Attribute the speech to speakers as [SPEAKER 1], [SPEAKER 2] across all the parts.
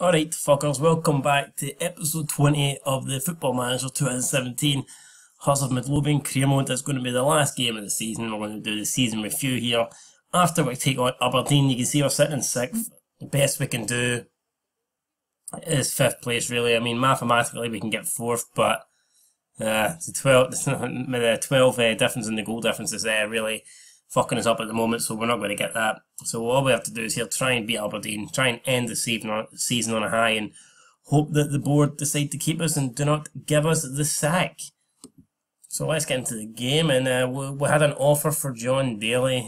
[SPEAKER 1] Alright, fuckers, welcome back to episode 20 of the Football Manager 2017 Hearts of Midlothian career mode. It's going to be the last game of the season. We're going to do the season review here. After we take on Aberdeen, you can see we're sitting in 6th. The best we can do is 5th place, really. I mean, mathematically we can get 4th, but the 12 difference in the goal difference is really fucking us up at the moment, so we're not going to get that. So all we have to do is here try and beat Aberdeen, try and end the season on a high, and hope that the board decide to keep us and do not give us the sack. So let's get into the game, and we had an offer for John Daly.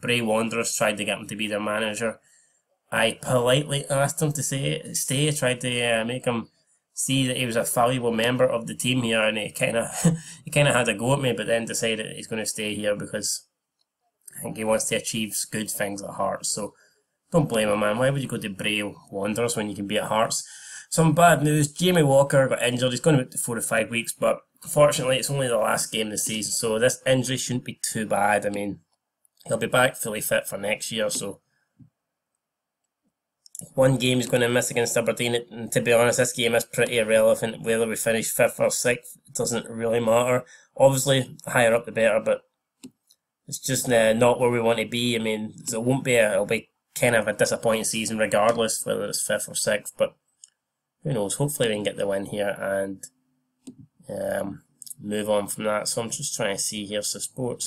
[SPEAKER 1] Bray Wanderers tried to get him to be their manager. I politely asked him to stay, tried to make him see that he was a valuable member of the team here, and he kind of had a go at me, but then decided he's going to stay here because I think he wants to achieve good things at Hearts. So don't blame him, man. Why would you go to Bray Wanderers when you can be at Hearts? Some bad news. Jamie Walker got injured. He's going to be 4 to 5 weeks, but fortunately it's only the last game of the season, so this injury shouldn't be too bad. I mean, he'll be back fully fit for next year, so one game he's going to miss against Aberdeen, and to be honest, this game is pretty irrelevant. Whether we finish 5th or 6th, it doesn't really matter. Obviously, the higher up the better, but it's just not where we want to be. I mean, it'll be kind of a disappointing season regardless whether it's 5th or 6th, but who knows, hopefully we can get the win here and move on from that. So I'm just trying to see here, support.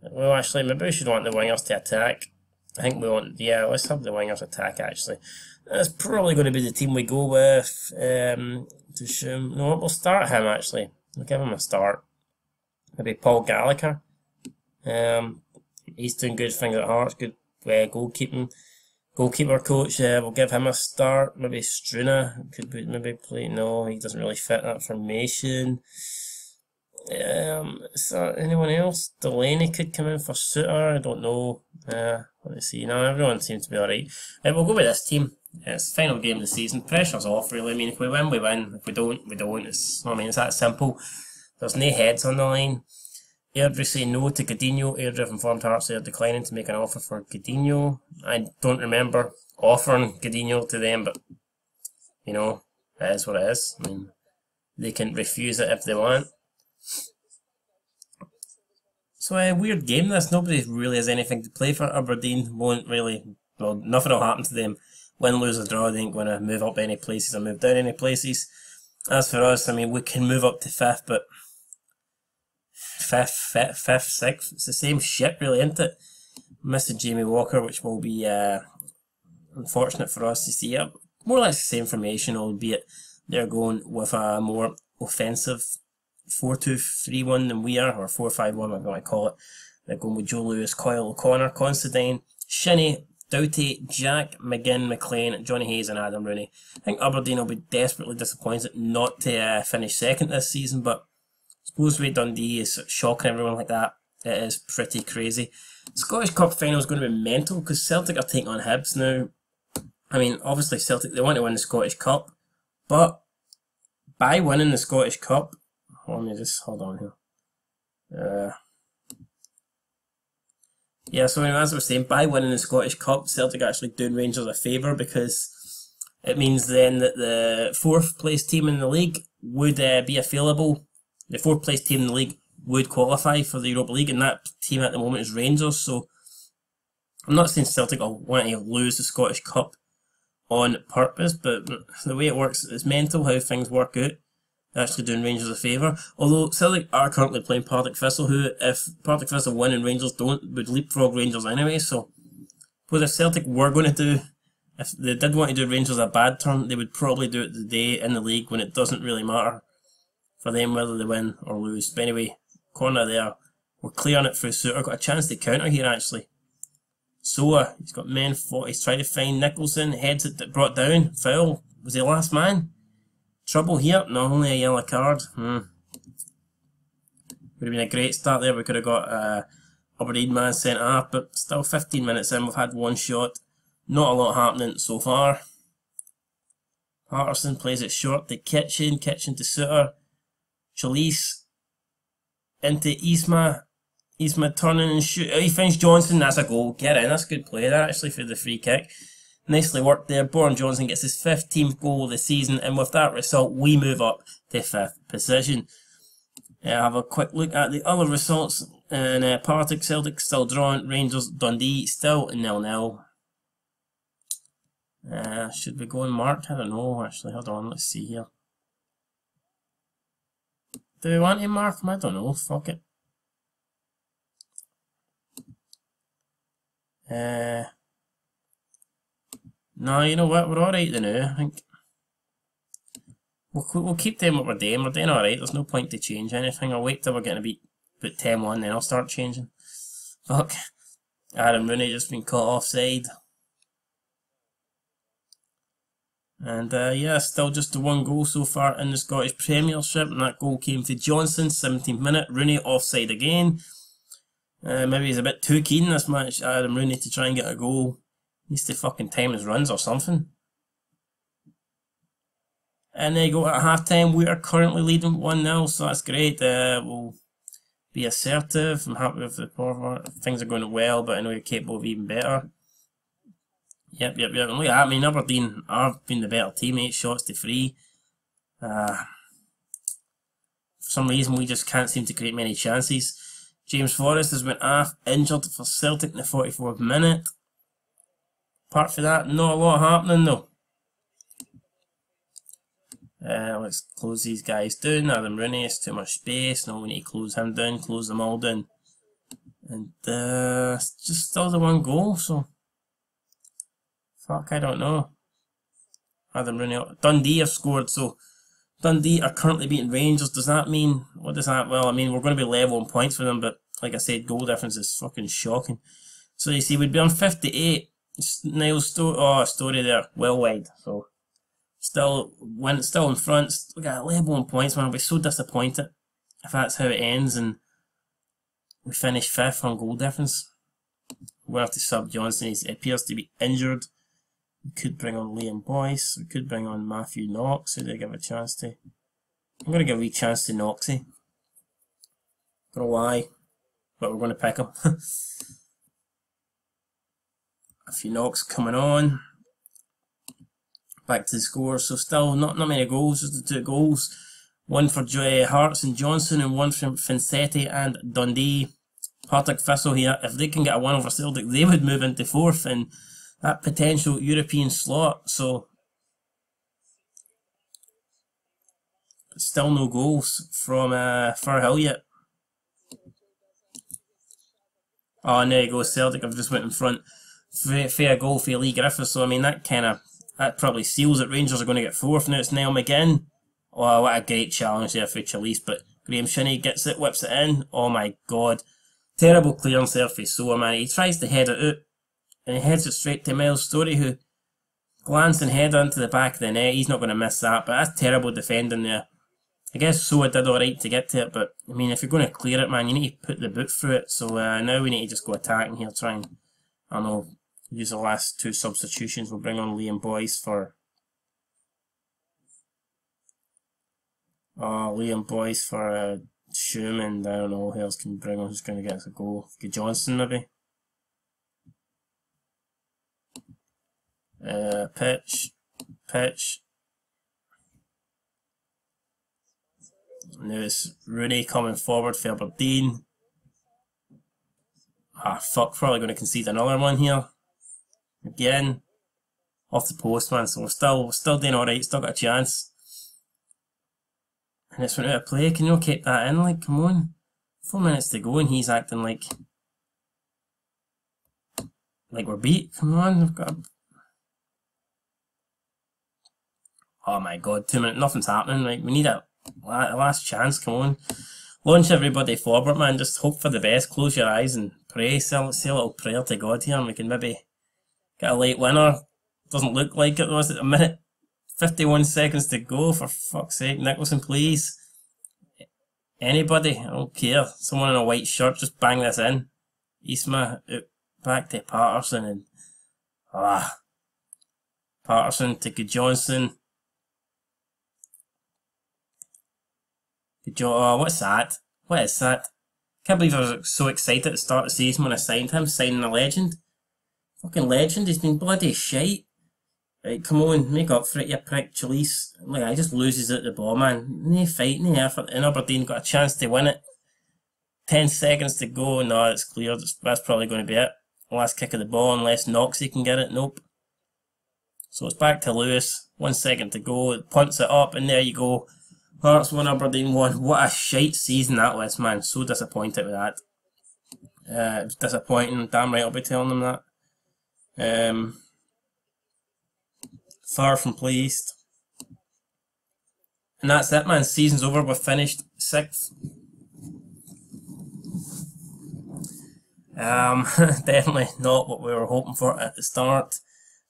[SPEAKER 1] Well, actually, maybe we should want the wingers to attack. I think we want, let's have the wingers attack actually. That's probably going to be the team we go with. No, we'll start him actually. We'll give him a start. Maybe Paul Gallagher. He's doing good things at Hearts, good goalkeeper coach. We'll give him a start. Maybe Struna could maybe play. No, he doesn't really fit that formation. Is there anyone else? Delaney could come in for Suter. I don't know. Let me see. No, everyone seems to be alright. We'll go with this team. It's the final game of the season. Pressure's off, really. I mean, if we win, we win. If we don't, we don't. It's that simple. There's no heads on the line. Airdrie say no to Godinho. Airdrie informed Hearts they are declining to make an offer for Godinho. I don't remember offering Godinho to them, but you know, it is what it is. I mean, they can refuse it if they want. So a weird game this. Nobody really has anything to play for. Aberdeen won't really, well, nothing will happen to them. Win, lose or draw, they ain't going to move up any places or move down any places. As for us, I mean, we can move up to 5th, but 5th, 6th, it's the same shit really, isn't it? Missing Jamie Walker, which will be unfortunate for us to see. More or less the same formation, albeit they're going with a more offensive 4-2-3-1 than we are, or 4-5-1, whatever you want to call it. They're going with Joe Lewis, Coyle, O'Connor, Considine, Shinnie, Doughty, Jack, McGinn, McLean, Johnny Hayes and Adam Rooney. I think Aberdeen will be desperately disappointed not to finish 2nd this season, but supposedly Dundee is shocking everyone like that. It is pretty crazy. Scottish Cup final is going to be mental because Celtic are taking on Hibs now. I mean, obviously Celtic, they want to win the Scottish Cup, but by winning the Scottish Cup, let me just hold on here. So anyway, as I was saying, by winning the Scottish Cup, Celtic are actually doing Rangers a favour because it means then that the 4th place team in the league would be available. The 4th place team in the league would qualify for the Europa League, and that team at the moment is Rangers. So I'm not saying Celtic will want to lose the Scottish Cup on purpose, but the way it works, it's mental how things work out. They're actually doing Rangers a favour. Although Celtic are currently playing Partick Thistle, who, if Partick Thistle win and Rangers don't, would leapfrog Rangers anyway. So what if Celtic were going to do, if they did want to do Rangers a bad turn, they would probably do it the day in the league when it doesn't really matter for them whether they win or lose. But anyway, corner there. We're clearing it through Suter. Got a chance to counter here actually. Soa, he's got men fought. He's tried to find Nicholson. Heads it brought down. Foul. Was he last man? Trouble here? No, only a yellow card. Would have been a great start there. We could have got Aberdeen man sent off, but still 15 minutes in. We've had one shot. Not a lot happening so far. Patterson plays it short to Kitchen to Suter. Chalice into Isma. Isma turning and shoot. Oh, he finds Johnson. That's a goal. Get in. That's a good play there actually for the free kick. Nicely worked there. Bourne Johnson gets his 15th goal of the season, and with that result, we move up to 5th position. Have a quick look at the other results. And Partick Celtic still drawing. Rangers Dundee still 0-0. Should we go and mark? I don't know, actually. Hold on, let's see here. Do we want to mark them? I don't know. Fuck it. No, you know what? We're alright now, I think. We'll keep doing what we're doing. We're doing alright. There's no point to change anything. I'll wait till we're getting a beat about 10-1, then I'll start changing. Fuck. Adam Rooney just been caught offside. And yeah, still just the 1 goal so far in the Scottish Premiership, and that goal came for Johnson, 17th minute. Rooney offside again. Maybe he's a bit too keen this match, Adam Rooney, to try and get a goal. He needs to fucking time his runs or something. And there you go, at half time we are currently leading 1-0, so that's great. We'll be assertive. I'm happy with the forward. Things are going well, but I know you're capable of even better. Yep. And look at that. I mean, Aberdeen have been the better team, 8 shots to 3. For some reason, we just can't seem to create many chances. James Forrest has been injured for Celtic in the 44th minute. Apart from that, not a lot happening though. Let's close these guys down. Adam Rooney has too much space. No, we need to close him down, close them all down. And it's just still the 1 goal, so fuck, I don't know. Adam Rooney. Dundee have scored, so Dundee are currently beating Rangers. Does that mean, what does that, well, I mean, we're going to be level on points with them, but like I said, goal difference is fucking shocking. So you see, we'd be on 58. Niall's story there, well wide, so still in front. Look at that, level on points, man. I'll be so disappointed if that's how it ends and we finish 5th on goal difference. We'll have to sub Johnson. He appears to be injured. We could bring on Liam Boyce. We could bring on Matthew Knox, who they give a chance to. I'm going to give a wee chance to Knoxy. Don't know why, but we're going to pick him. Matthew Knox coming on. Back to the score. So still not many goals, just the 2 goals. 1 for Hearts and Johnson, and 1 from Finsetti and Dundee. Partick Thistle here, if they can get a 1 over Celtic, they would move into 4th in that potential European slot. So still no goals from Firhill yet. Oh, and there you go, Celtic have just went in front. Fair goal for Lee Griffiths, so I mean that probably seals it. Rangers are going to get 4th now. It's Niall McGinn. Oh, what a great challenge there for Chalice, but Graham Shinney gets it, whips it in. Oh my god. Terrible clearance there for Soa, man. He tries to head it out, and he heads it straight to Miles Story, who glanced and headed into the back of the net. He's not going to miss that, but that's terrible defending there. I guess Soa did alright to get to it, but I mean, if you're going to clear it, man, you need to put the boot through it. So now we need to just go attacking here, try and, I don't know, use the last 2 substitutions. We'll bring on Liam Boyce for Liam Boyce for Schumann. I don't know who else can we bring on who's going to get us a goal. Get Johnson maybe. Pitch. Now it's Rooney coming forward for Aberdeen. Ah fuck, probably going to concede another one here. Again, off the post, man. So we're still doing alright, still got a chance. And it's went out of play. Can you keep that in? Like, come on. 4 minutes to go and he's acting like we're beat. Come on, we've got oh my god, 2 minutes, nothing's happening. Like, we need a last chance, come on. Launch everybody forward, man. Just hope for the best. Close your eyes and pray. Say a little prayer to God here, and we can maybe get a late winner. Doesn't look like it. Was it a minute? 51 seconds to go, for fuck's sake. Nicholson, please. Anybody, I don't care. Someone in a white shirt, just bang this in. Isma, back to Patterson, and Patterson to Good Johnson. What's that? What is that? Can't believe I was so excited at the start of the season when I signed him, signing a legend. Fucking legend, he's been bloody shite. Right, come on, make up for it, you prick, Chalice. Like, I just loses at the ball, man. No fight, no effort, and Aberdeen got a chance to win it. 10 seconds to go, no, it's clear, that's probably going to be it. Last kick of the ball, unless Noxie can get it, nope. So it's back to Lewis, 1 second to go, it punts it up, and there you go. Hearts 1, Aberdeen 1. What a shite season that was, man. So disappointed with that. It was disappointing, damn right I'll be telling them that. Far from pleased. And that's it, man. Season's over. We're finished 6th. Definitely not what we were hoping for at the start.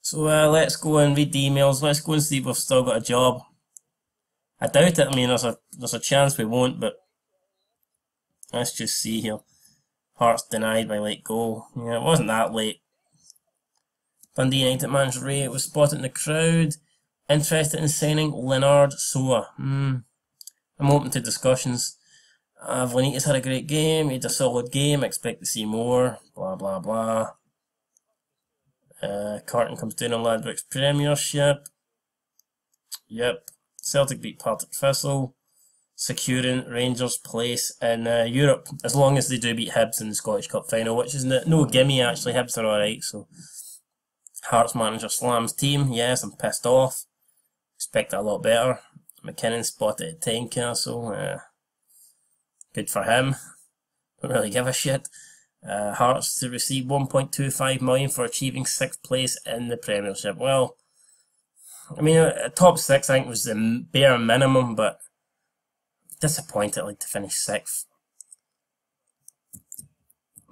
[SPEAKER 1] So let's go and read the emails. Let's go and see if we've still got a job. I doubt it. I mean, there's a chance we won't, but let's just see here. Hearts denied by late goal. Yeah, it wasn't that late. Dundee United manager Ray was spotted in the crowd. Interested in signing Leonard Soa. I'm open to discussions. Vlanitas had a great game. He had a solid game. Expect to see more. Blah, blah, blah. Carton comes down on Ladbrokes Premiership. Yep. Celtic beat Partick Thistle, securing Rangers' place in Europe, as long as they do beat Hibs in the Scottish Cup final, which is no gimme actually. Hibs are alright, so Hearts manager slams team. Yes, I'm pissed off. Expect it a lot better. McKinnon spotted at 10k, so good for him. Don't really give a shit. Hearts to receive 1.25 million for achieving 6th place in the Premiership. Well, I mean, a top 6 I think was the bare minimum, but disappointed like to finish 6th.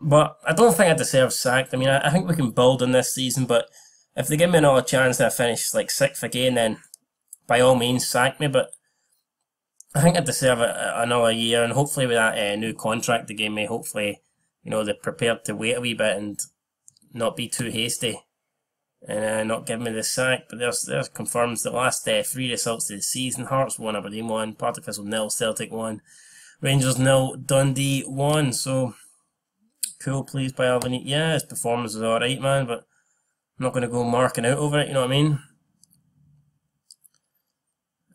[SPEAKER 1] But I don't think I deserve sacked. I mean, I think we can build on this season, but if they give me another chance and I finish like 6th again, then by all means sack me. But I think I deserve another year, and hopefully with that new contract they gave me, hopefully, you know, they're prepared to wait a wee bit and not be too hasty. And not give me the sack, but there's confirms the last 3 results of the season. Hearts 1, Aberdeen 1, Partick Thistle 0, Celtic 1, Rangers 0, Dundee 1. So cool, pleased by Alvin. Yeah, his performance was alright, man, but I'm not going to go marking out over it, you know what I mean?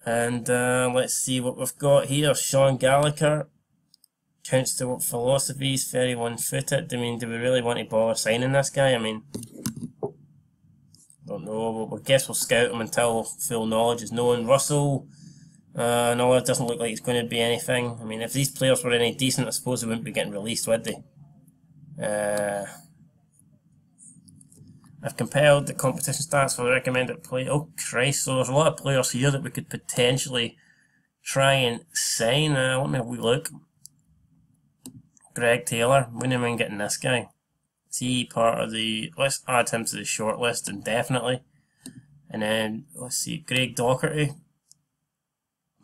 [SPEAKER 1] And let's see what we've got here. Sean Gallagher counts to what philosophies, very one-footed. I mean, do we really want to bother signing this guy? I mean, don't know, but I guess we'll scout him until full knowledge is known. Russell, no, it doesn't look like it's going to be anything. I mean, if these players were any decent, I suppose they wouldn't be getting released, would they? I've compiled the competition stats for the recommended play. Oh Christ, so there's a lot of players here that we could potentially try and sign. Let me have a wee look. Greg Taylor, wouldn't mind getting this guy. Is he part of the... Let's add him to the short list indefinitely. And then, let's see, Greg Docherty.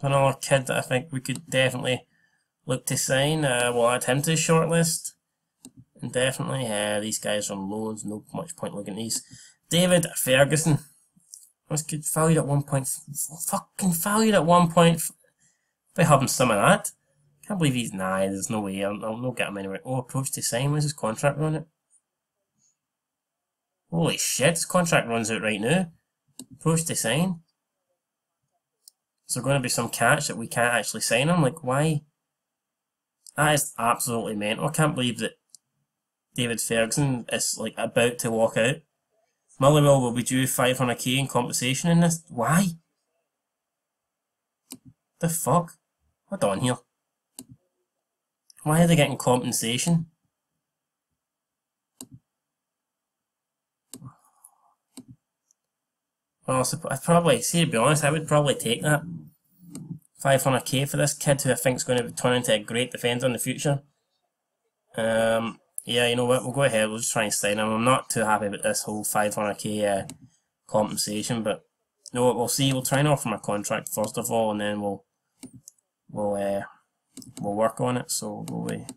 [SPEAKER 1] Another kid that I think we could definitely look to sign. We'll add him to the short list indefinitely. These guys are on loans, no much point looking at these. David Ferguson. This kid valued at 1 point... Fucking valued at 1 point... If I have him some of that. Can't believe he's... Nah, there's no way. I'll not get him anywhere. Oh, approach to sign. When's his contract run it? Holy shit, his contract runs out right now. Approach to sign. Is there going to be some catch that we can't actually sign him? Like, why? That is absolutely mental. I can't believe that David Ferguson is, like, about to walk out. Motherwell will be due 500k in compensation in this. Why? The fuck? What's on here? Why are they getting compensation? Well, I'd probably, see, to be honest, I would probably take that. 500k for this kid who I think is going to turn into a great defender in the future. Yeah, you know what, we'll go ahead, we'll just try and sign him. I'm not too happy about this whole 500k compensation, but you know what, we'll see. We'll try and offer him a contract first of all, and then we'll work on it. So we'll go away.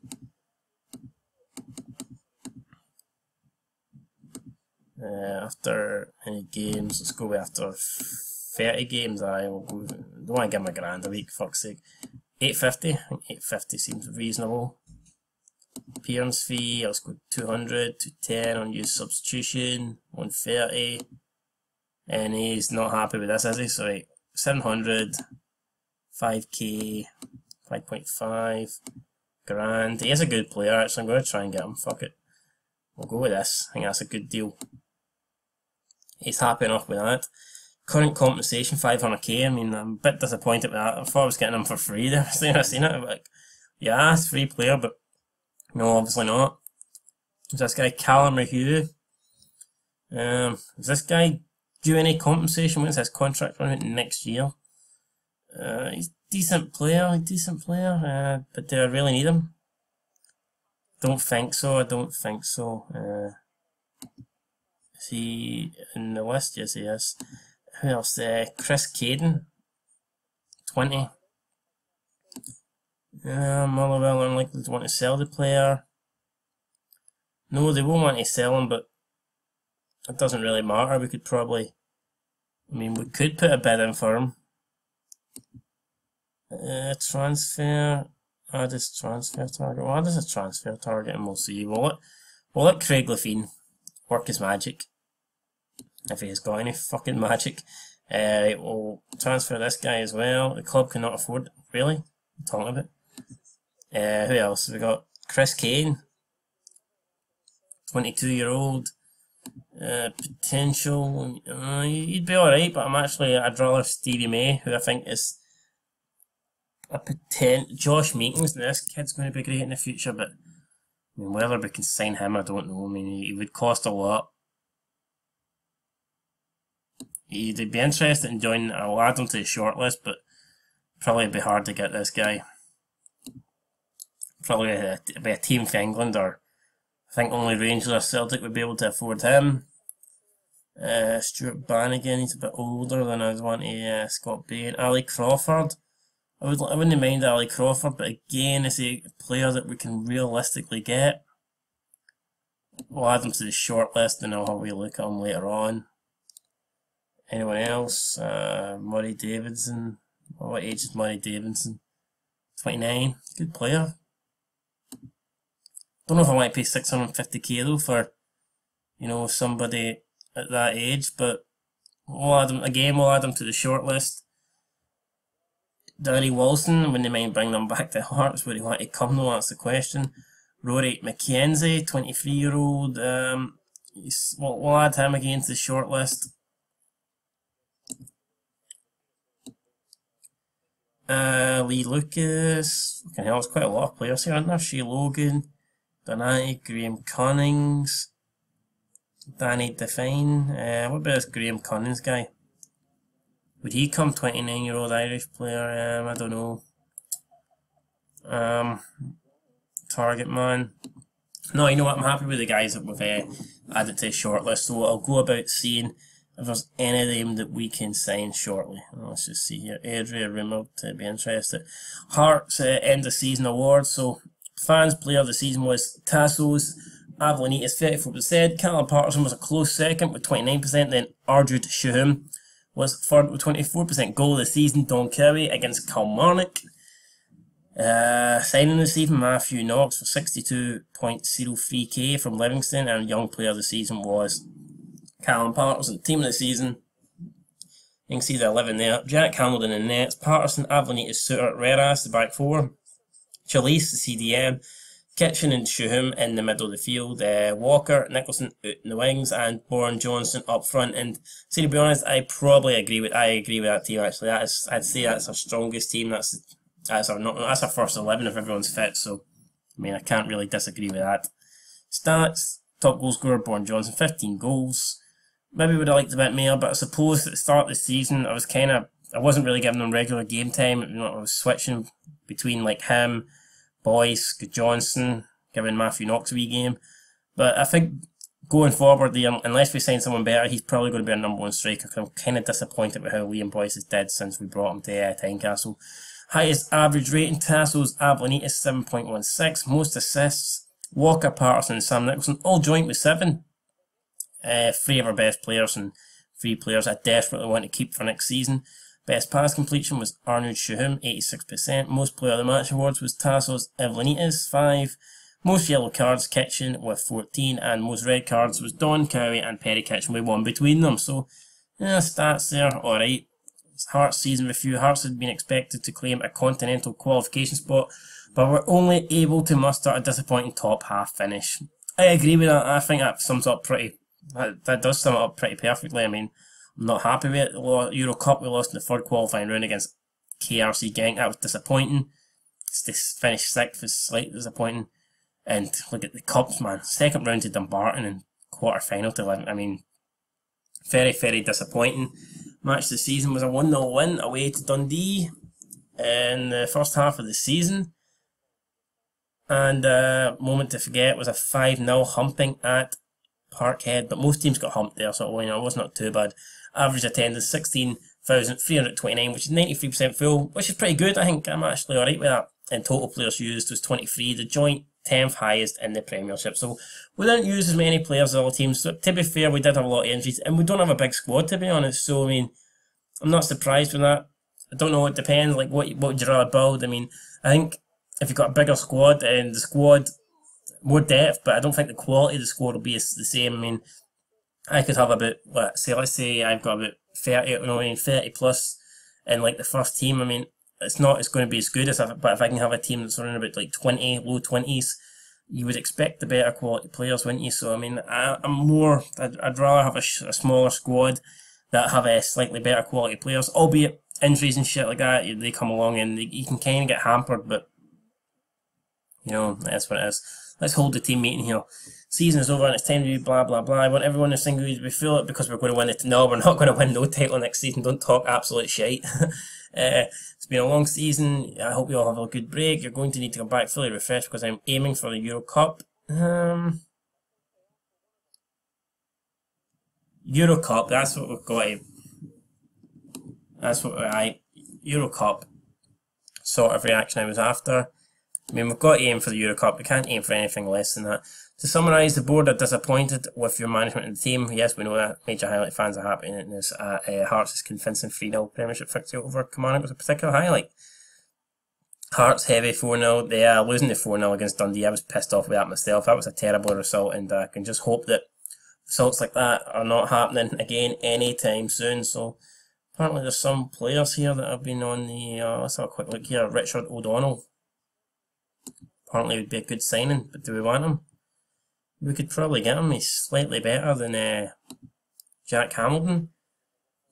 [SPEAKER 1] After any games, let's go after 30 games. I will go, don't want to give him a grand a week, fuck's sake. 850, I think 850 seems reasonable. Appearance fee, let's go 200, 210 on use substitution, 130. And he's not happy with this, is he? So, right, 700, 5k, 5.5, grand. He is a good player, actually. I'm going to try and get him. Fuck it. We'll go with this. I think that's a good deal. He's happy enough with that. Current compensation, 500k. I mean, I'm a bit disappointed with that. I thought I was getting him for free there. As soon as I seen it, I'm like, yeah, it's a free player, but no, obviously not. Is this guy Callum Rehue? Is this guy due any compensation? When's his contract running out next year? He's a decent player, but do I really need him? Don't think so, I don't think so. Is he in the list? Yes, he is. Who else? Chris Caden, 20. Motherwell unlikely to want to sell the player. No, they won't want to sell him, but it doesn't really matter. We could probably, we could put a bid in for him. Transfer. Add his transfer target. Well, add his transfer target and we'll see. We'll let Craig Lefine work his magic. If he has got any fucking magic. Right, we'll transfer this guy as well. The club cannot afford. Really? What are you talking about? Who else? We got Chris Kane. 22-year-old. Potential. He'd be alright, but I'd rather Stevie May, who I think is a Josh Meekins. Now, this kid's going to be great in the future, but whether we can sign him, I don't know. He would cost a lot. He'd be interested in joining. I'll add him to the shortlist, but probably it'd be hard to get this guy. Probably be a team for England, or I think only Rangers or Celtic would be able to afford him. Stuart Bannigan, he's a bit older than I'd want Scott Bain. Ali Crawford. I wouldn't mind Ali Crawford, but again, is he a player that we can realistically get? We'll add him to the shortlist and I'll have a wee look at him later on. Anyone else? Murray Davidson. What age is Murray Davidson? 29. Good player. Don't know if I might pay 650k though for, somebody at that age, but we'll add him to the shortlist. Danny Wilson, when they might bring them back to Hearts, where he want to come though, that's the question. Rory McKenzie, 23-year-old, we'll add him again to the shortlist. Lee Lucas, fucking hell, there's quite a lot of players here, aren't there? Shea Logan, Donati, Graham Cunnings, Danny Define. What about this Graham Cunnings guy? Would he come? 29-year-old Irish player? I don't know. Target man. No, you know what? I'm happy with the guys that we've added to the shortlist. So I'll go about seeing if there's any of them that we can sign shortly. Let's just see here. Adria rumoured to be interested. Hearts end of season award. So fans player of the season was Tassos Avlanitis, 34%. Callum Patterson was a close second with 29%. Then Ardud Shuhum was third with 24%. Goal of the season, Don Cowie against Kilmarnock. Signing this season, Matthew Knox for 62.03k from Livingston, and young player of the season was Callum Patterson. Team of the season, you can see the 11 there. Jack Hamilton in nets, Patterson, Avlanitis, Suter, Reras, the back four, Chalice, the CDM, Kitchen and Shuham in the middle of the field, Walker, Nicholson out in the wings, and Bourne Johnson up front. And see, to be honest, I agree with that team. Actually, I'd say that's our strongest team. That's our first 11 if everyone's fit. So I can't really disagree with that. Stats: top goal scorer Bourne Johnson, 15 goals. Maybe would have liked a bit more, but I suppose at the start of the season I wasn't really giving them regular game time. I was switching between like him, Boyce, Johnson, giving Matthew Knox a wee game. But I think going forward, unless we sign someone better, he's probably going to be our number one striker. I'm kind of disappointed with how Liam Boyce has did since we brought him to Tynecastle. Highest average rating, Tassos Avlanitis, 7.16. Most assists, Walker, Patterson and Sam Nicholson, all joint with 7. 3 of our best players and 3 players I desperately want to keep for next season. Best pass completion was Arnold Shuhum, 86%. Most player of the match awards was Tassos Avlanitis, 5. Most yellow cards, Kitchen with 14. And most red cards was Don Cowie and Perry Kitchen with 1 between them. So Yeah, stats there, alright. Hearts season review. Hearts had been expected to claim a continental qualification spot, but were only able to muster a disappointing top half finish. I agree with that. I think that sums up pretty. That does sum it up pretty perfectly. I mean, I'm not happy with it. Euro Cup, we lost in the third qualifying round against KRC Genk. That was disappointing. To finish sixth was slightly disappointing. And look at the Cups, man. Second round to Dumbarton and quarter final to 11. I mean, very, very disappointing. Match of the season was a 1-0 win away to Dundee in the first half of the season. And moment to forget was a 5-0 humping at Parkhead, but most teams got humped there, so it was not too bad. Average attendance 16,329, which is 93% full, which is pretty good. I think I'm actually alright with that. And total players used was 23, the joint 10th highest in the Premiership. So we didn't use as many players as other teams. So to be fair, we did have a lot of injuries, and we don't have a big squad, to be honest. So I mean, I'm not surprised with that. I don't know. It depends. Like what would you rather build? I mean, I think if you've got a bigger squad and the squad more depth, but I don't think the quality of the squad will be the same. I mean, I could have about let's say I've got about 30 plus in like the first team. I mean, it's going to be as good as but if I can have a team that's around about like 20, low 20s, you would expect the better quality players, wouldn't you? So I mean, I'd rather have a smaller squad that have a slightly better quality players, albeit injuries and shit like that, they come along and you can kind of get hampered, but you know, that's what it is. Let's hold the team meeting here. Season is over and it's time to do blah blah blah. I want everyone to sing we feel it because we're going to win it. No, we're not going to win no title next season. Don't talk absolute shite. It's been a long season. I hope you all have a good break. You're going to need to come back fully refreshed because I'm aiming for the Euro Cup. Euro Cup, that's what we've got. That's what Euro Cup sort of reaction I was after. I mean, we've got to aim for the Euro Cup. We can't aim for anything less than that. To summarise, the board are disappointed with your management and the team. Yes, we know that. Major highlight fans are happy in this. Hearts' convincing 3-0 Premiership victory over Kilmarnock was a particular highlight. Hearts heavy 4-0. Yeah, losing the 4-0 against Dundee, I was pissed off with that myself. That was a terrible result, and I can just hope that results like that are not happening again anytime soon. So apparently there's some players here that have been on the, let's have a quick look here. Richard O'Donnell. Apparently would be a good signing, but do we want him? We could probably get him. He's slightly better than Jack Hamilton.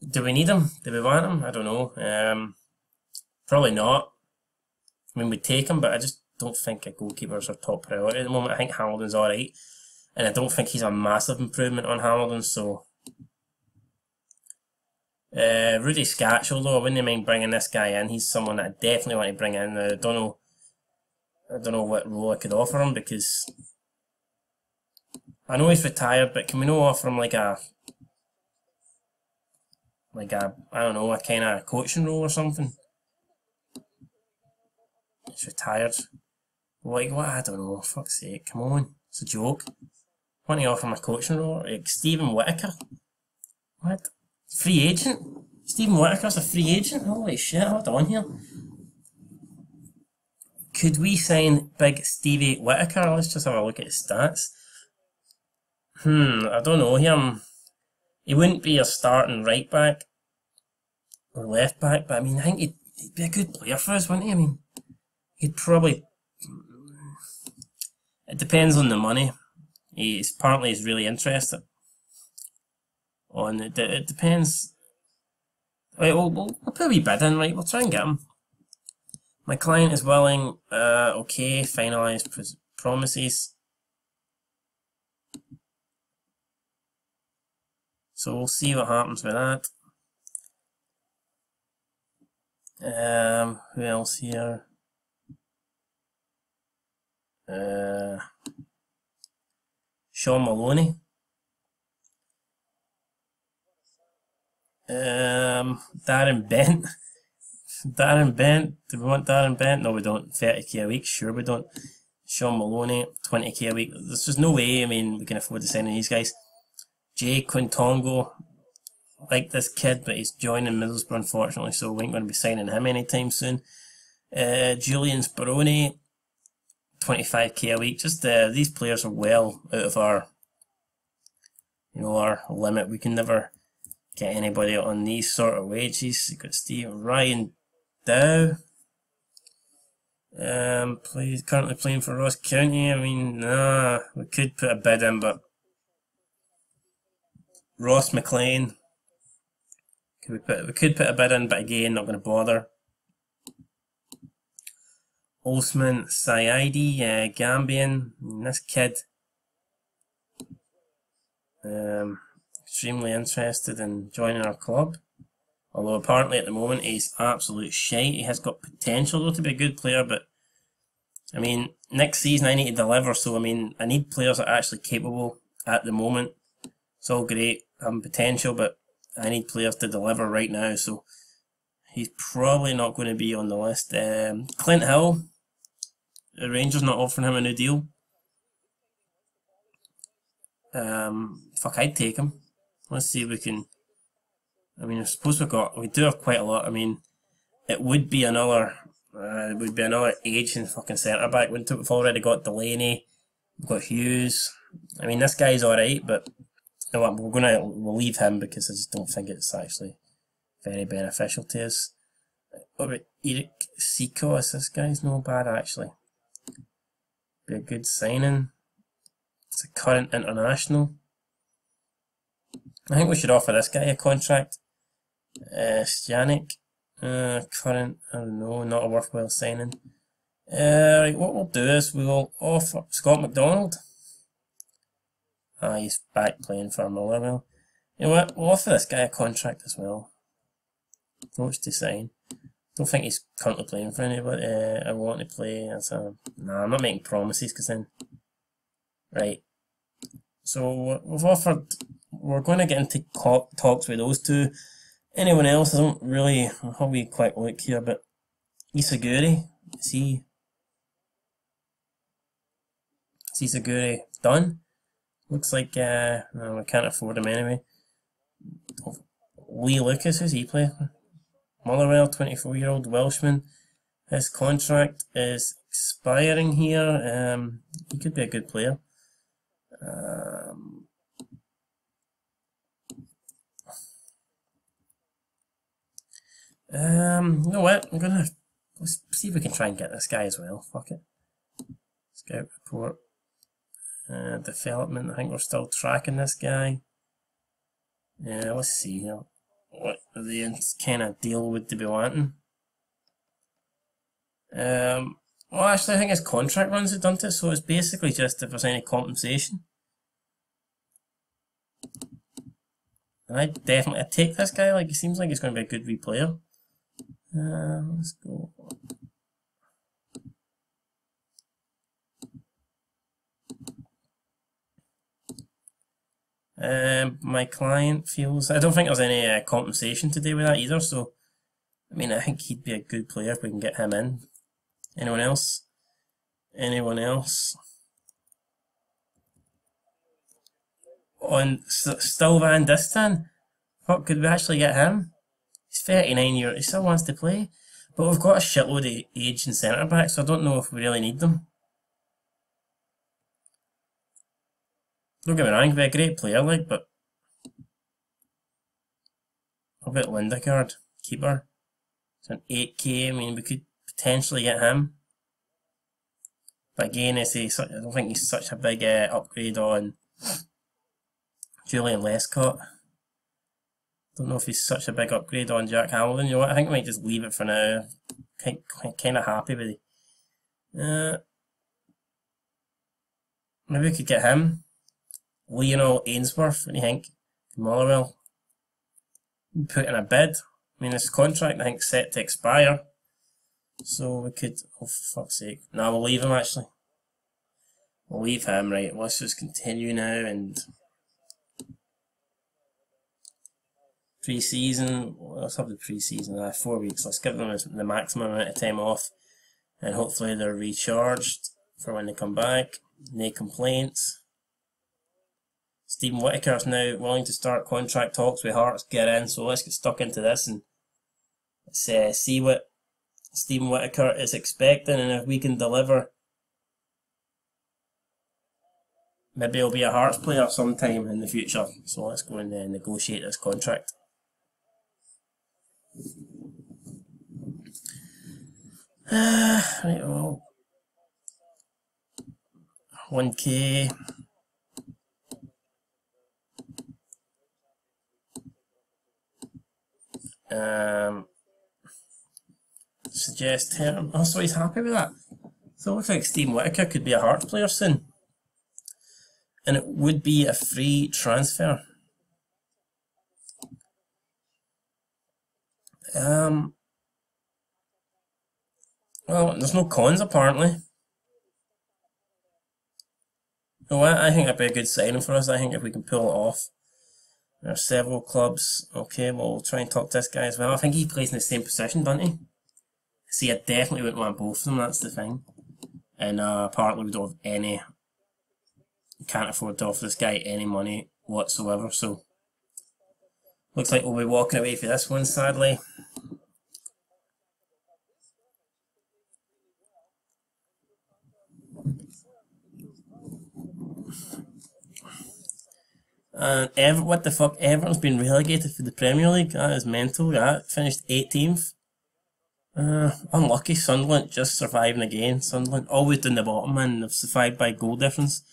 [SPEAKER 1] Do we need him? Do we want him? I don't know. Probably not. I mean, we'd take him, but I just don't think a goalkeeper is our top priority at the moment. I think Hamilton's alright, and I don't think he's a massive improvement on Hamilton, so... Rudy Scatchell, though, I wouldn't mind bringing this guy in. He's someone that I definitely want to bring in. I don't know what role I could offer him, because I know he's retired, but can we not offer him like a I don't know, a kind of coaching role or something? He's retired. Like what? I don't know. Fuck's sake! Come on, it's a joke. Why don't you offer him a coaching role? Like Stephen Whittaker. What? Free agent? Stephen Whittaker's a free agent? Holy shit! Hold on here. Could we sign big Stevie Whittaker? Let's just have a look at his stats. I don't know him. He wouldn't be a starting right back or left back, but I mean, I think he'd be a good player for us, wouldn't he? I mean, he'd probably... It depends on the money. Apparently he's really interested. It depends. Right, we'll put a wee bid in, right? We'll try and get him. My client is willing. Okay, finalise promises. So we'll see what happens with that. Who else here? Sean Maloney. Darren Bent. Darren Bent. Do we want Darren Bent? No, we don't. 30k a week? Sure we don't. Sean Maloney, 20k a week. There's just no way, I mean, we can afford to sign these guys. Jay Quintongo. Like this kid, but he's joining Middlesbrough, unfortunately, so we ain't going to be signing him anytime soon. Julian Speroni, 25k a week. Just these players are well out of our, our limit. We can never get anybody on these sort of wages. You've got Ryan Dow. Currently playing for Ross County. I mean, nah, we could put a bid in, but Ross McLean. We could put a bid in, but again, not going to bother. Osman Saidi, Gambian. This kid, extremely interested in joining our club. Although apparently at the moment he's absolute shite. He has got potential though to be a good player, but I mean, next season I need to deliver, so I mean, I need players that are actually capable at the moment. It's all great having potential, but I need players to deliver right now, so he's probably not going to be on the list. Clint Hill, the Rangers not offering him a new deal. Fuck, I'd take him. Let's see if we can. I mean, I suppose we do have quite a lot. I mean, it would be another aging fucking centre back, wouldn't it? We've already got Delaney, we've got Hughes. I mean, this guy's alright, but you know what, we'll leave him because I just don't think it's actually very beneficial to us. What about Eric Sikos? This guy's no bad actually. Be a good signing. It's a current international. I think we should offer this guy a contract. Stjanik. Current, I don't know, not a worthwhile signing. Right, what we'll do is we will offer Scott McDonald. He's back playing for Motherwell. You know what, we'll offer this guy a contract as well. Much to sign. Don't think he's currently playing for anybody. I want to play as a... Nah, I'm not making promises because then... Right. So we've offered... We're going to get into talks with those two. Anyone else, I don't really... I'll probably quite look here, but... Isaguri, is Isaguri done? Looks like no, we can't afford him anyway. Lee Lucas, who's he play? Motherwell, 24-year-old Welshman. His contract is expiring here. He could be a good player. You know what? Let's see if we can try and get this guy as well. Fuck it. Scout report. Development. I think we're still tracking this guy. Yeah, let's see here. What the kind of deal would they be wanting? Well, actually, I think his contract runs it, doesn't it? So it's basically just if there's any compensation. And I'd take this guy. Like, he seems like he's going to be a good wee player. Let's go. My client feels... I don't think there's any compensation to do with that either, so... I mean, I think he'd be a good player if we can get him in. Anyone else? Anyone else? On still Van Distan? What, could we actually get him? He's 39 years, he still wants to play. But we've got a shitload of aging centre backs, so I don't know if we really need them. Don't get me wrong, he'd be a great player, like, but... What about Lindegard, keeper? It's an 8k, I mean, we could potentially get him. But again, I don't think he's such a big upgrade on Julian Lescott. Don't know if he's such a big upgrade on Jack Hamilton. You know what, I think we might just leave it for now. Kind of happy with it. Maybe we could get him. Lionel Ainsworth, what do you think? Motherwell. Put in a bid. I mean, his contract, I think, set to expire. So we could... Oh, for fuck's sake. No, we'll leave him, actually. We'll leave him, right. Let's just continue now and... Pre-season. Let's have the pre-season. 4 weeks. Let's give them the maximum amount of time off. And hopefully they're recharged for when they come back. No complaints. Stephen Whittaker's now willing to start contract talks with Hearts. Get in. So let's get stuck into this and let's see what Stephen Whittaker is expecting, and if we can deliver, maybe he'll be a Hearts player sometime in the future. So let's go and negotiate this contract. Right, well, 1k. Suggest him. Oh, so he's happy with that. So it looks like Stephen Whittaker could be a Hearts player soon. And it would be a free transfer. Well, there's no cons apparently. Oh, I think that'd be a good signing for us. I think if we can pull it off. There are several clubs. Okay, well, we'll try and talk to this guy as well. I think he plays in the same position, doesn't he? See, I definitely wouldn't want both of them, that's the thing. And apparently we don't have any... Can't afford to offer this guy any money whatsoever, so... Looks like we'll be walking away for this one, sadly. And what the fuck? Everton's been relegated for the Premier League. That is mental. That finished 18th. Unlucky. Sunderland just surviving again. Sunderland always down the bottom and they've survived by goal difference.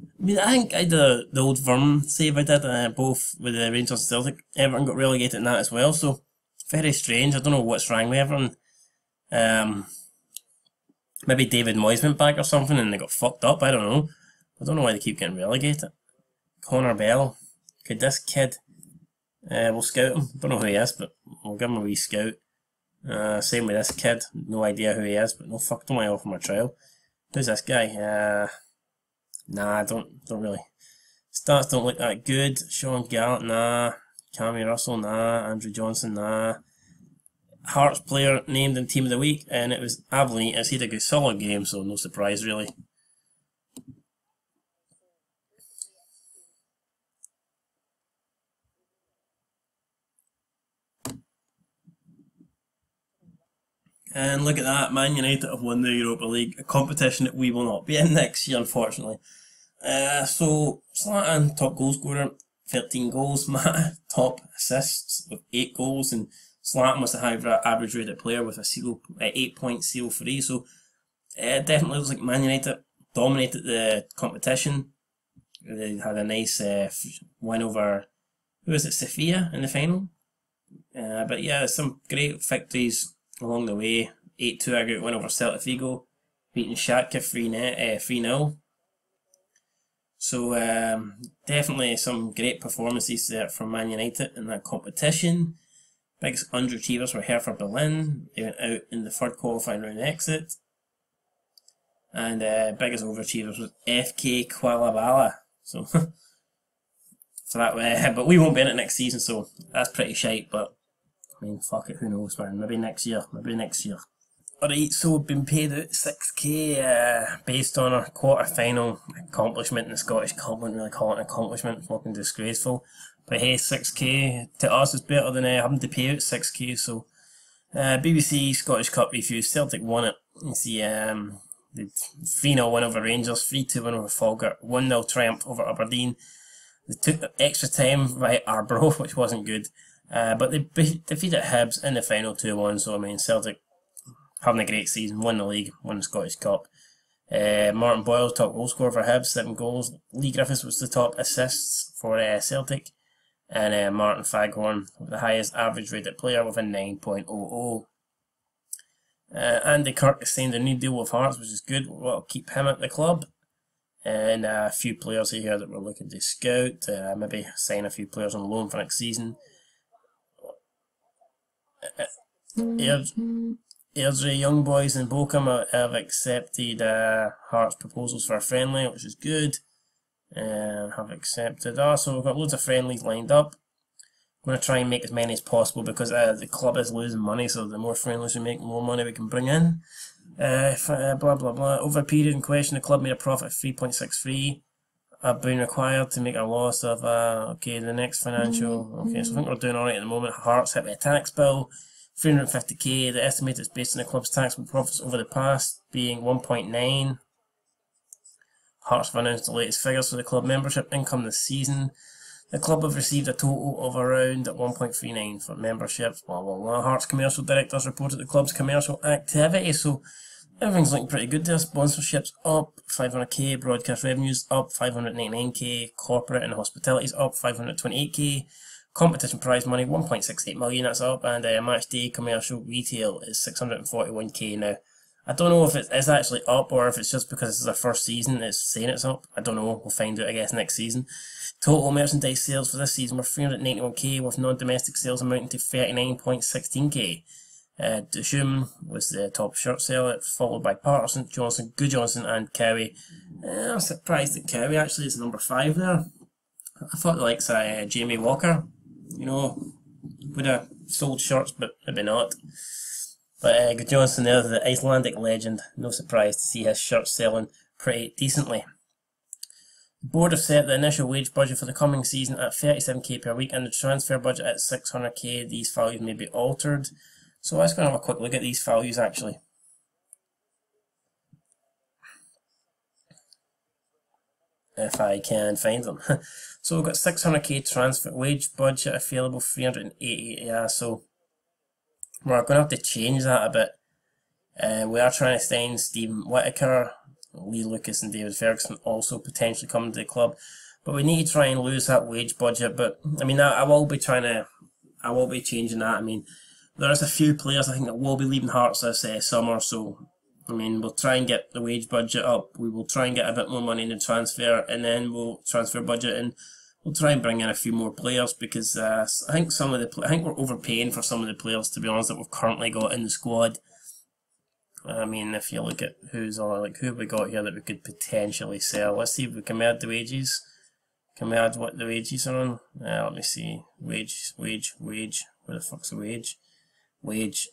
[SPEAKER 1] I mean, I think I did the old Vernon save I did both with the Rangers and Celtic. Everton got relegated in that as well. So very strange. I don't know what's wrong with Everton. Maybe David Moyes went back or something and they got fucked up. I don't know. I don't know why they keep getting relegated. Connor Bell. Could this kid... we'll scout him. Don't know who he is, but we'll give him a wee scout. Same with this kid. No idea who he is, but no fuck, don't want to offer him a trial. Who's this guy? Nah, don't really. Stats don't look that good. Sean Gallant, nah. Cammy Russell, nah. Andrew Johnson, nah. Hearts player named in Team of the Week, and it was Avlinitas. He had a good solid game, so no surprise really. And look at that, Man United have won the Europa League, a competition that we will not be in next year, unfortunately. So, Zlatan, top goal scorer, 13 goals. Matt, top assists with 8 goals. And Zlatan was the high average rated player with a 8-point seal free. So, definitely looks like Man United dominated the competition. They had a nice win over, who was it, Sofia in the final. But yeah, some great victories along the way. 8-2 aggregate win over Celta Vigo, beating Shakhtar 3-0. So definitely some great performances there from Man United in that competition. Biggest underachievers were Hertha Berlin. They went out in the third qualifying round exit. And biggest overachievers was FK Kuala. So for that way, but we won't be in it next season, so that's pretty shite. But I mean, fuck it, who knows, man? Maybe next year. Alright, so we've been paid out 6k based on our quarter-final accomplishment in the Scottish Cup. Wouldn't really call it an accomplishment, fucking disgraceful. But hey, 6k to us is better than having to pay out 6k. So, BBC Scottish Cup review. Celtic won it. You see, the 3-0 win over Rangers, 3-2 win over Falkirk, 1-0 triumph over Aberdeen. They took extra time by Arbroath, which wasn't good. But they defeated Hibs in the final 2-1, so I mean, Celtic having a great season, won the league, won the Scottish Cup. Martin Boyle's top goal scorer for Hibs, 7 goals. Lee Griffiths was the top assists for Celtic. And Martin Faghorn, the highest average rated player with a 9.00. Andy Kirk has signed a new deal with Hearts, which is good. We'll keep him at the club. And a few players here that we're looking to scout. Maybe sign a few players on loan for next season. Airdrie Young Boys and Bochum have accepted Hearts' proposals for a friendly, which is good. Have accepted. So we've got loads of friendlies lined up. I'm going to try and make as many as possible because the club is losing money, so the more friendlies we make, the more money we can bring in. Blah blah blah. Over a period in question, the club made a profit of 3.63. Have been required to make a loss of okay, the next financial. Okay, so I think we're doing alright at the moment. Hearts hit with a tax bill, 350k. The estimate is based on the club's taxable profits over the past being 1.9. Hearts have announced the latest figures for the club membership income this season. The club have received a total of around 1.39 for memberships, blah blah blah. Hearts commercial directors reported the club's commercial activity, so everything's looking pretty good there. Sponsorships up 500k, broadcast revenues up 599k, corporate and hospitalities up 528k, competition prize money 1.68 million, that's up, and match day commercial retail is 641k now. I don't know if it is actually up or if it's just because this is our first season it's saying it's up. I don't know, we'll find out I guess next season. Total merchandise sales for this season were 391k, with non-domestic sales amounting to 39.16k. Dushum was the top shirt seller, followed by Patterson, Johnson, Goodjohnson and Cowie. I'm surprised that Cowie actually is number 5 there. I thought the likes of Jamie Walker, you know, would have sold shirts, but maybe not. But Goodjohnson there, the Icelandic legend, no surprise to see his shirts selling pretty decently. The board have set the initial wage budget for the coming season at 37k per week and the transfer budget at 600k. These values may be altered. So let's go and have a quick look at these values actually. If I can find them. So we've got 600k transfer wage budget available, 380, yeah, so we're going to have to change that a bit. We are trying to sign Stephen Whittaker, Lee Lucas and David Ferguson also potentially coming to the club. But we need to try and lose that wage budget. But I mean, I will be changing that. I mean, there's a few players I think that will be leaving Hearts this summer, so I mean, we'll try and get the wage budget up. We will try and get a bit more money in the transfer, and then we'll transfer budget, and we'll try and bring in a few more players because I think we're overpaying for some of the players, to be honest, that we've currently got in the squad. I mean, if you look at who have we got here that we could potentially sell? Let's see if we can add the wages. Can we add what the wages are on? Let me see. Wage. Where the fuck's the wage? Wage.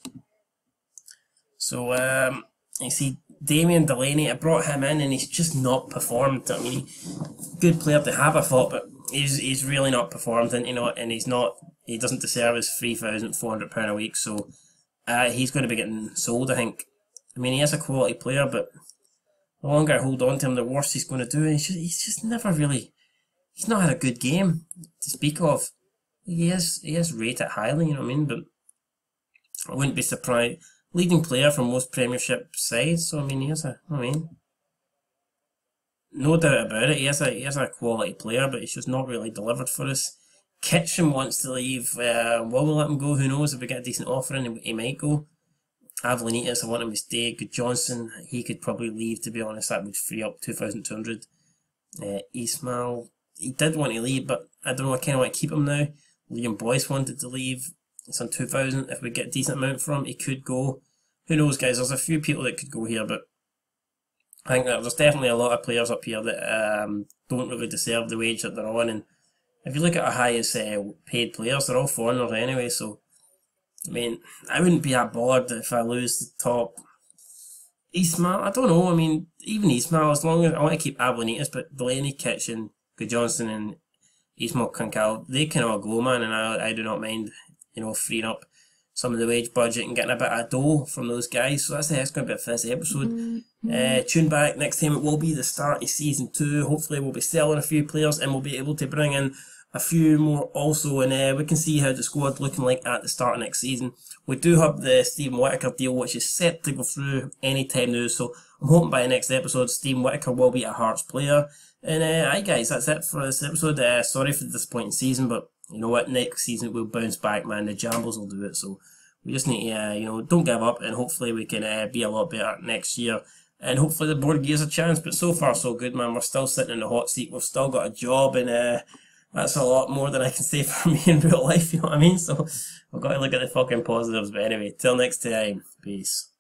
[SPEAKER 1] So, you see, Damien Delaney, I brought him in and he's just not performed. I mean, good player to have, I thought, but he's really not performed, and you know, and he doesn't deserve his £3,400 a week, so he's going to be getting sold, I think. I mean, he is a quality player, but the longer I hold on to him, the worse he's going to do. He's just never really, he's not had a good game to speak of. He is rated highly, you know what I mean, but I wouldn't be surprised. Leading player for most Premiership sides, so I mean, no doubt about it, he is a quality player, but he's just not really delivered for us. Kitchen wants to leave. Will we let him go? Who knows? If we get a decent offer in, he might go. Avlanitis, I want him to stay. Good Johnson, he could probably leave, to be honest. That would free up 2,200. Ismail, he did want to leave, but I don't know, I kind of want to keep him now. Liam Boyce wanted to leave. It's on 2,000. If we get a decent amount from him, he could go. Who knows, guys? There's a few people that could go here, but I think that there's definitely a lot of players up here that don't really deserve the wage that they're on. And if you look at our highest paid players, they're all foreigners anyway, so I mean, I wouldn't be that bothered if I lose the top. Ismail, I don't know, I mean, even Ismail, as long as I want to keep Ablanitis, but Delaney, Kitchen, Good Johnson and Ismail Kankal, they can all go, man, and I do not mind, you know, freeing up some of the wage budget and getting a bit of dough from those guys. So that's going to be it for this episode. Tune back next time. It will be the start of season 2. Hopefully we'll be selling a few players and we'll be able to bring in a few more also, and we can see how the squad looking like at the start of next season. We do have the Stephen Whittaker deal, which is set to go through any time now, so I'm hoping by the next episode Stephen Whittaker will be a Hearts player. And aye guys, that's it for this episode. Sorry for the disappointing season, but you know what, next season we'll bounce back, man. The Jambles will do it, so we just need to you know, don't give up, and hopefully we can be a lot better next year. And hopefully the board gives us a chance, but so far so good, man. We're still sitting in the hot seat, we've still got a job, and that's a lot more than I can say for me in real life, you know what I mean? So, I've got to look at the fucking positives. But anyway, till next time, peace.